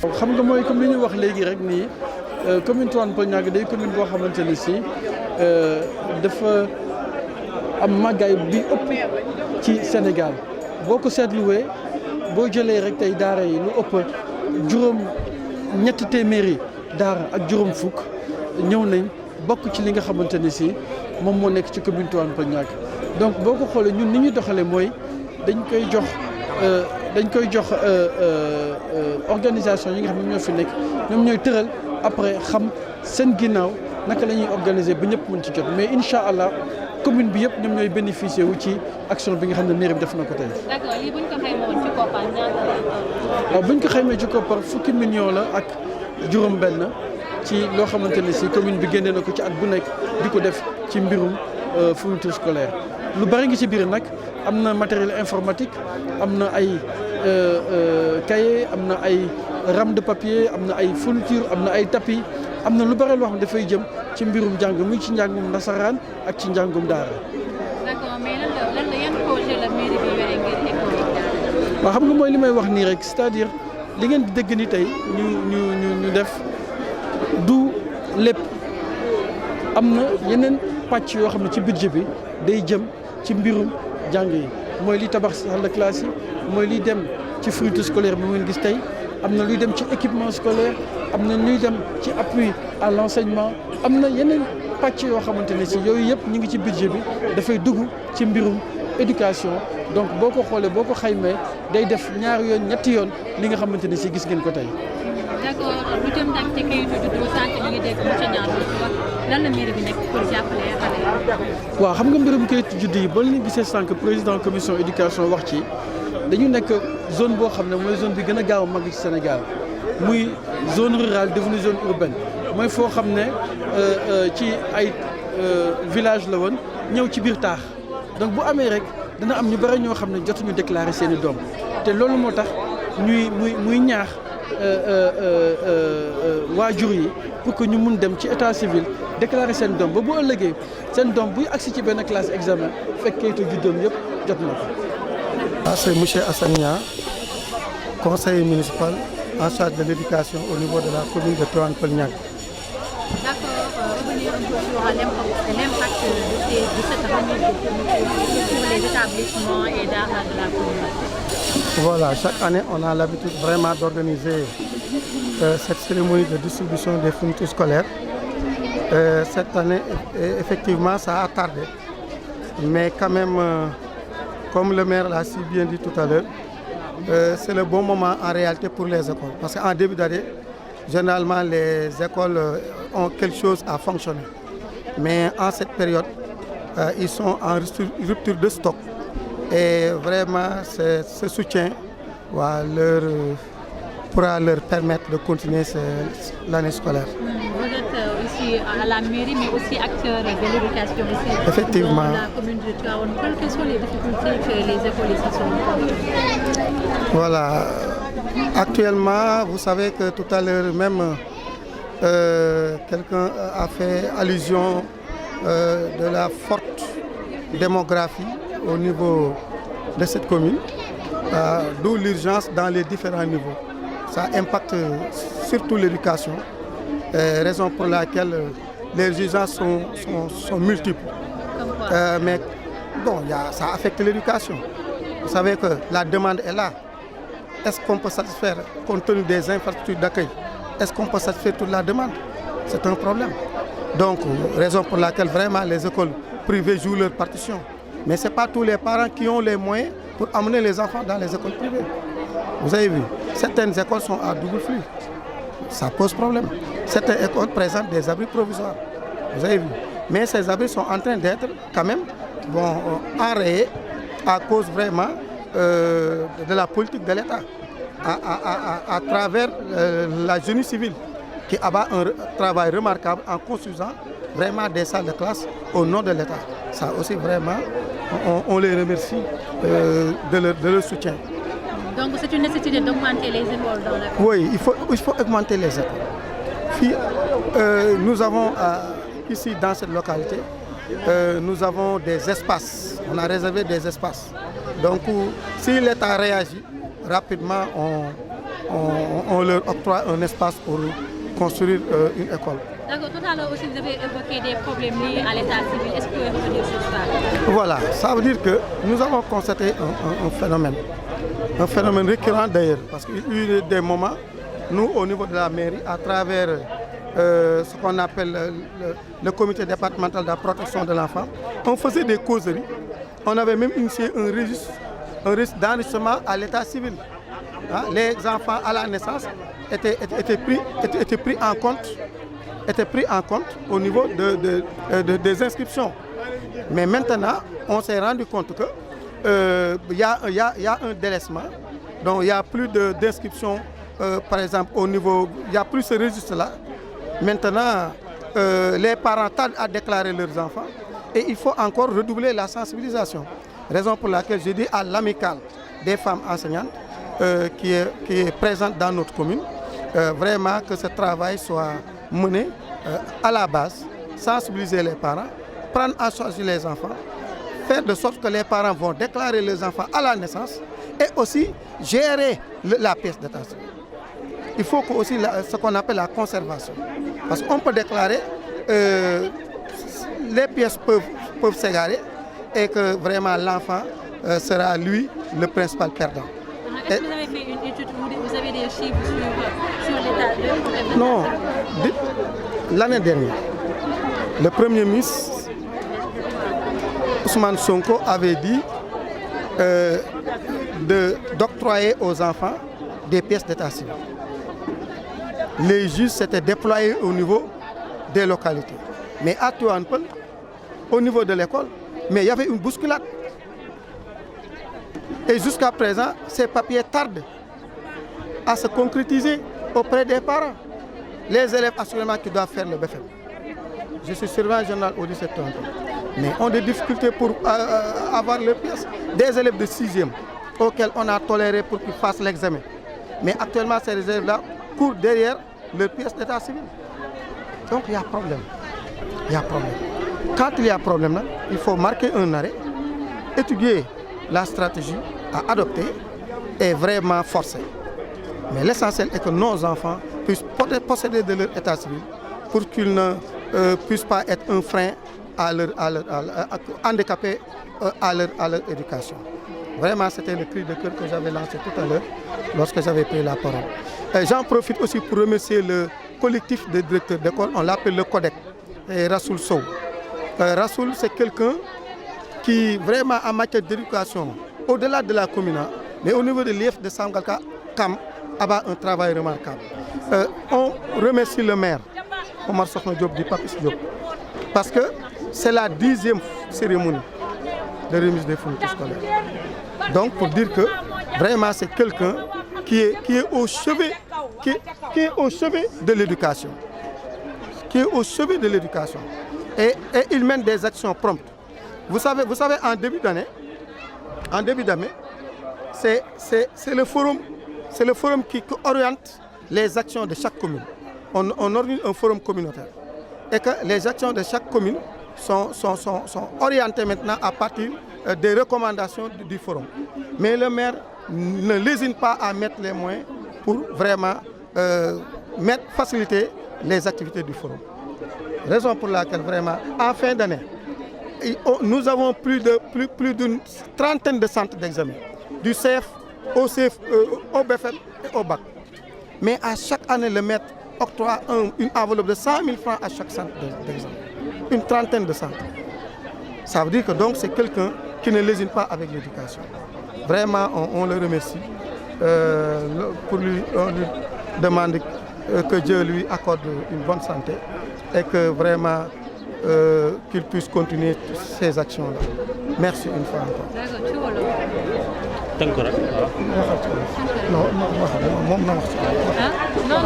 xam nga mooy comme li ñu wax léegi rek nii commune Tivaouane Peulh Niaga day commune boo xamante ne si dafa am màggaay bi ëpp ci Sénégal boo ko seetluwee boo jëlee rek tey daara yi lu ëpp juróom ñetti téeméeri daara ak juróom fukk ñëw nañ bokk ci li nga xamante ne si moom moo nekk ci commune Tivaouane Peulh Niaga donc boo ko xoolee ñun ni ñuy doxalee mooy dañ koy jox organisation yi nga xam ne ñoo fi nekk ñoom ñooy tëral après xam seen ginnaaw naka la ñuy organiser ba ñëpp mën ci jot mais incha allah commune bi yëpp ñoom ñooy bénéficier wu ci action bi nga xam ne mairie bi def na ko tey. d'accord lii bu ñu ko xayma woon ci koppar ñaata lay toll. waaw bu ñu ko xaymee ci koppar fukki millions la ak juróom-benn ci loo xamante ne si commune bi génnee na ko ci at bu nekk di ko def ci mbirum fourniture scolaire. lu bari ngi ci biir nag am na matériel informatique am na ay cahier am na ay rame de papier am na ay fourniture am na ay tapis am na lu bari loo xam ne dafay jëm ci mbirum njàng muy ci njàngum nasaraan ak ci njàngum daara. d'accord mais lan la yan projet la mairie bi yore ngir école yi. waaw xam nga mooy li may wax nii rek c'est-à-dire li ngeen di dégg ni tey ñu def du lépp am na yeneen pàcc yoo xam ne ci budget bi day jëm ci mbirum jàng yi mooy li tabax salle de classe yi mooy liy dem ci fourniture scolaire bi ngeen gis tey am na luy dem ci équipement scolaire am na luy dem ci appui à l'enseignement am na yeneen pàcc yoo xamante ne si yooyu yëpp ñu ngi ci budget bi dafay dugg ci mbirum éducation donc boo ko xoolee boo ko xaymee day def ñaari yoon ñetti yoon li nga xamante ne si gis ngeen ko tey. d'accord lu jëm nag ci kayitu juddu sànq ñu ngi dégg monsieur Niang wax lan la mairie bi nekk pour jàppale xale yi. waaw xam nga mbirum kayitu juddu yi ba ñu gisee sànq président commission éducation wax ci dañu nekk zone boo xam ne mooy zone bi gën a gaaw a mag ci Sénégal muy zone rurale devenue zone urbaine mooy foo xam ne ci ay village la woon ñëw ci biir taax donc bu amee rek dana am ñu bëri ñoo xam ne jotuñu déclarer seen i doom te loolu moo tax muy ñaax waajur yi pour que ñu mun dem ci état civil déclarer seen doom ba bu ëllëgee seen doom buy agsi ci benn classe examen fekk kayitu juddoom yëpp jot na ko. C'est monsieur Assane Niang, conseiller municipal en charge de l'éducation au niveau de la commune de Tivaouane Peulh Niaga. D'accord, revenir un peu sur l'impact de cette remise de fourniture sur les établissements et d'art de la commune. Voilà, chaque année on a l'habitude vraiment d'organiser cette cérémonie de distribution des fournitures scolaires. Cette année, effectivement, ça a tardé, mais quand même, comme le maire l'a si bien dit tout à l'heure, c'est le bon moment en réalité pour les écoles. Parce qu'en début d'année, généralement les écoles ont quelque chose à fonctionner. Mais en cette période, ils sont en rupture de stock. Et vraiment, ce soutien pourra leur permettre de continuer l'année scolaire. Vous êtes ici à la mairie, mais aussi acteur de l'éducation ici. Effectivement. Dans la commune de Tivaouane Peulh. Quelles sont les difficultés que les écoles ici sont rencontrées? Voilà. Actuellement, vous savez que tout à l'heure même, quelqu'un a fait allusion de la forte démographie au niveau de cette commune, d'où l'urgence dans les différents niveaux. Ça impacte surtout l'éducation, raison pour laquelle les urgences sont multiples. Mais bon, ça affecte l'éducation. Vous savez que la demande est là. Est-ce qu'on peut satisfaire, compte tenu des infrastructures d'accueil, est-ce qu'on peut satisfaire toute la demande? C'est un problème. Donc, raison pour laquelle vraiment les écoles privées jouent leur partition. Mais ce n'est pas tous les parents qui ont les moyens pour amener les enfants dans les écoles privées. Vous avez vu, certaines écoles sont à double flux. Ça pose problème. Certaines écoles présentent des abris provisoires. Vous avez vu. Mais ces abris sont en train d'être quand même enrayés à cause vraiment de la politique de l'État, à travers la génie civile qui abat un travail remarquable en construisant vraiment des salles de classe au nom de l'État. Ça aussi vraiment, on les remercie de leur soutien. Donc c'est une nécessité d'augmenter les écoles dans la commune. Oui, il faut augmenter les écoles. Puis, nous avons ici dans cette localité, nous avons des espaces. On a réservé des espaces. Donc si l'État réagit rapidement, on leur octroie un espace pour construire une école. D'accord, tout à l'heure aussi vous avez évoqué des problèmes liés à l'état civil. Est-ce que vous pouvez revenir sur ça? Voilà, ça veut dire que nous avons constaté un phénomène récurrent d'ailleurs, parce qu'il y a eu des moments, nous au niveau de la mairie, à travers ce qu'on appelle le comité départemental de la protection de l'enfant, on faisait des causeries. On avait même initié un registre d'enregistrement à l'état civil. Hein, les enfants à la naissance étaient pris en compte au niveau des inscriptions. Mais maintenant, on s'est rendu compte que y a un délaissement. Donc il n'y a plus d'inscription, par exemple, au niveau, il n'y a plus ce registre-là. Maintenant, les parents tardent à déclarer leurs enfants et il faut encore redoubler la sensibilisation. Raison pour laquelle je dis à l'amicale des femmes enseignantes qui est présente dans notre commune, vraiment que ce travail soit mené à la base, sensibiliser les parents, prendre en charge les enfants, faire de sorte que les parents vont déclarer les enfants à la naissance et aussi gérer la pièce d'état civil. Il faut aussi ce qu'on appelle la conservation. Parce qu'on peut déclarer, les pièces peuvent s'égarer et que vraiment l'enfant sera lui le principal perdant. Est-ce que vous avez fait une étude, vous avez des chiffres sur l'état de problème? Non, l'année dernière, le Premier ministre Ousmane Sonko avait dit d'octroyer aux enfants des pièces d'état civil. Les juges s'étaient déployés au niveau des localités. Mais à Tivaouane Peulh, au niveau de l'école, mais il y avait une bousculade. Et jusqu'à présent, ces papiers tardent à se concrétiser auprès des parents. Les élèves, assurément, qui doivent faire le BFM. Je suis surveillant général au 17 ans. Mais ont des difficultés pour avoir leurs pièces. Des élèves de 6e auxquels on a toléré pour qu'ils fassent l'examen. Mais actuellement, ces élèves-là courent derrière leurs pièces d'état civil. Donc il y a problème. Il y a problème. Quand il y a problème, il faut marquer un arrêt, étudier la stratégie à adopter et vraiment forcer. Mais l'essentiel est que nos enfants puissent posséder de leur état civil pour qu'ils ne puissent pas être un frein handicapés à leur éducation. Vraiment, c'était le cri de cœur que j'avais lancé tout à l'heure lorsque j'avais pris la parole. J'en profite aussi pour remercier le collectif des directeurs d'école, on l'appelle le CODEC, et Rassoul Sow. Rassoul, c'est quelqu'un qui, vraiment, en matière d'éducation, au-delà de la commune, mais au niveau de l'IF de Sangalka, a un travail remarquable. On remercie le maire, Omar Sofna Diop, du Papis Diop, parce que c'est la 10e cérémonie de remise des fournitures scolaires. Donc, pour dire que, vraiment, c'est quelqu'un qui est au chevet, qui est au chevet de l'éducation. Qui est au chevet de l'éducation. Et il mène des actions promptes. Vous savez, en début d'année, c'est le forum qui oriente les actions de chaque commune. On organise un forum communautaire. Et que les actions de chaque commune sont orientées maintenant à partir des recommandations du forum. Mais le maire ne lésine pas à mettre les moyens pour vraiment faciliter les activités du forum. Raison pour laquelle vraiment, en fin d'année, nous avons plus d'une trentaine de centres d'examen, du CF, au BFM et au BAC. Mais à chaque année, le maître octroie une enveloppe de 100 000 francs à chaque centre d'examen. Une trentaine de centres. Ça veut dire que donc c'est quelqu'un qui ne lésine pas avec l'éducation. Vraiment, on le remercie. On lui demande que Dieu lui accorde une bonne santé et que vraiment qu'il puisse continuer ces actions-là. Merci une fois encore. Non,